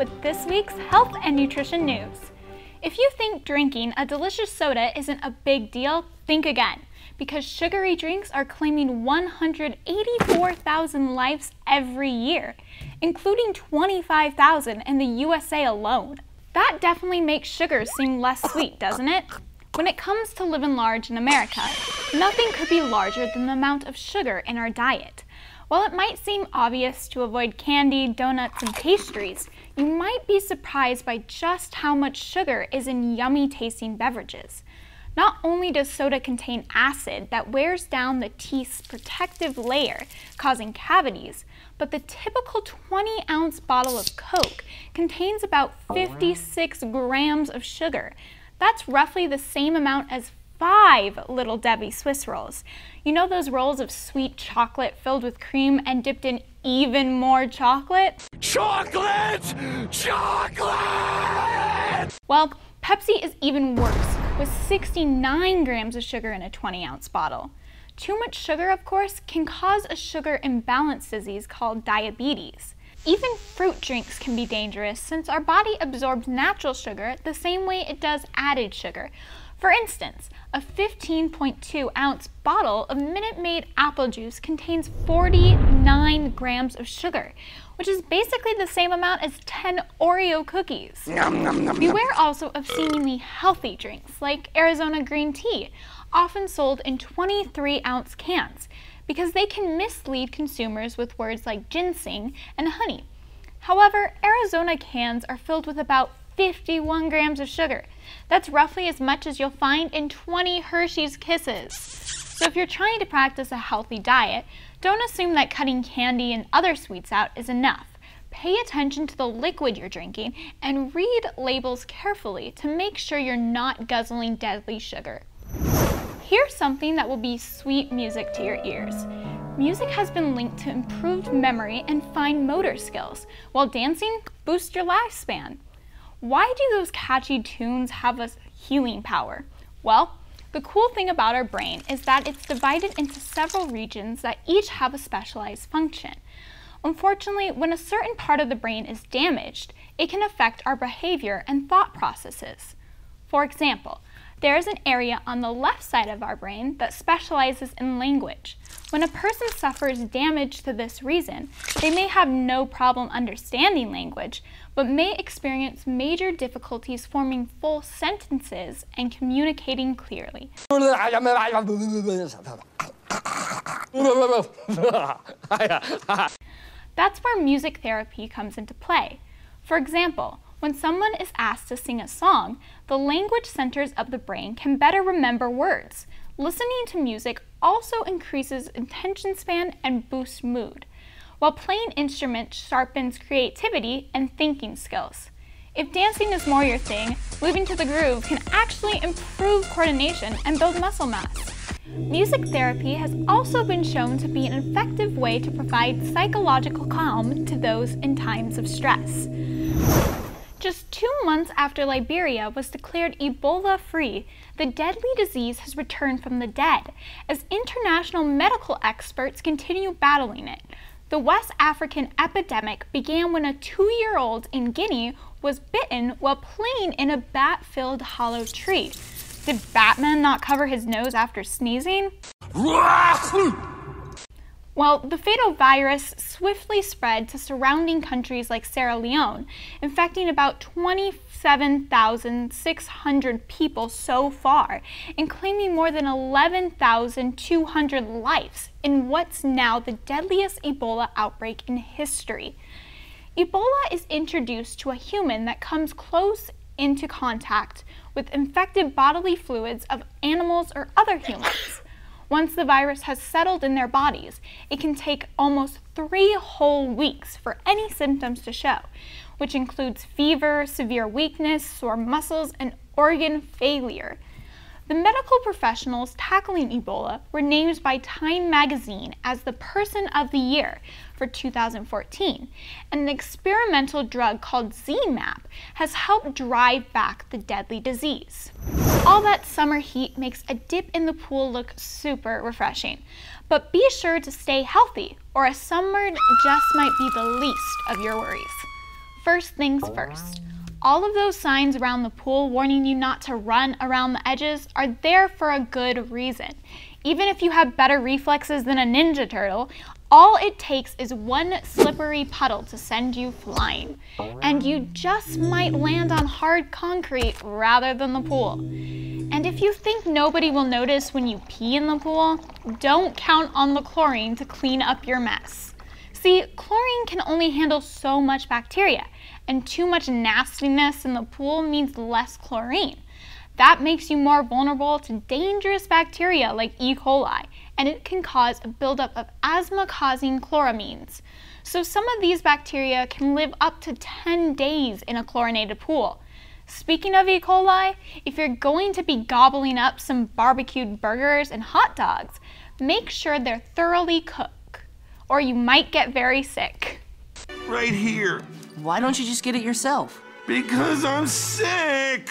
with this week's health and nutrition news. If you think drinking a delicious soda isn't a big deal, think again, because sugary drinks are claiming 184,000 lives every year, including 25,000 in the USA alone. That definitely makes sugar seem less sweet, doesn't it? When it comes to living large in America, nothing could be larger than the amount of sugar in our diet. While it might seem obvious to avoid candy, donuts, and pastries, you might be surprised by just how much sugar is in yummy tasting beverages. Not only does soda contain acid that wears down the teeth's protective layer, causing cavities, but the typical 20-ounce bottle of Coke contains about 56 grams of sugar. That's roughly the same amount as 5 Little Debbie Swiss rolls. You know those rolls of sweet chocolate filled with cream and dipped in even more chocolate? Chocolate! Chocolate! Well, Pepsi is even worse, with 69 grams of sugar in a 20-ounce bottle. Too much sugar, of course, can cause a sugar imbalance disease called diabetes. Even fruit drinks can be dangerous since our body absorbs natural sugar the same way it does added sugar. For instance, a 15.2-ounce bottle of Minute Maid apple juice contains 49 grams of sugar, which is basically the same amount as 10 Oreo cookies. Beware also of seemingly healthy drinks like Arizona green tea, often sold in 23-ounce cans, because they can mislead consumers with words like ginseng and honey. However, Arizona cans are filled with about 51 grams of sugar. That's roughly as much as you'll find in 20 Hershey's Kisses. So if you're trying to practice a healthy diet, don't assume that cutting candy and other sweets out is enough. Pay attention to the liquid you're drinking and read labels carefully to make sure you're not guzzling deadly sugar. Here's something that will be sweet music to your ears. Music has been linked to improved memory and fine motor skills, while dancing boosts your lifespan. Why do those catchy tunes have a healing power? Well, the cool thing about our brain is that it's divided into several regions that each have a specialized function. Unfortunately, when a certain part of the brain is damaged, it can affect our behavior and thought processes. For example, there is an area on the left side of our brain that specializes in language. When a person suffers damage to this region, they may have no problem understanding language, but may experience major difficulties forming full sentences and communicating clearly. That's where music therapy comes into play. For example, when someone is asked to sing a song, the language centers of the brain can better remember words. Listening to music also increases attention span and boosts mood, while playing instruments sharpens creativity and thinking skills. If dancing is more your thing, moving to the groove can actually improve coordination and build muscle mass. Music therapy has also been shown to be an effective way to provide psychological calm to those in times of stress. Just 2 months after Liberia was declared Ebola-free, the deadly disease has returned from the dead, as international medical experts continue battling it. The West African epidemic began when a 2-year-old in Guinea was bitten while playing in a bat-filled hollow tree. Did Batman not cover his nose after sneezing? Well, the fatal virus swiftly spread to surrounding countries like Sierra Leone, infecting about 27,600 people so far, and claiming more than 11,200 lives in what's now the deadliest Ebola outbreak in history. Ebola is introduced to a human that comes close into contact with infected bodily fluids of animals or other humans. Once the virus has settled in their bodies, it can take almost 3 whole weeks for any symptoms to show, which includes fever, severe weakness, sore muscles, and organ failure. The medical professionals tackling Ebola were named by Time magazine as the Person of the Year for 2014, and an experimental drug called ZMapp has helped drive back the deadly disease. All that summer heat makes a dip in the pool look super refreshing, but be sure to stay healthy, or a sunburn just might be the least of your worries. First things first. All of those signs around the pool warning you not to run around the edges are there for a good reason. Even if you have better reflexes than a Ninja Turtle, all it takes is one slippery puddle to send you flying. And you just might land on hard concrete rather than the pool. And if you think nobody will notice when you pee in the pool, don't count on the chlorine to clean up your mess. See, chlorine can only handle so much bacteria, and too much nastiness in the pool means less chlorine. That makes you more vulnerable to dangerous bacteria like E. coli, and it can cause a buildup of asthma-causing chloramines. So some of these bacteria can live up to 10 days in a chlorinated pool. Speaking of E. coli, if you're going to be gobbling up some barbecued burgers and hot dogs, make sure they're thoroughly cooked, or you might get very sick. Right here. Why don't you just get it yourself? Because I'm sick.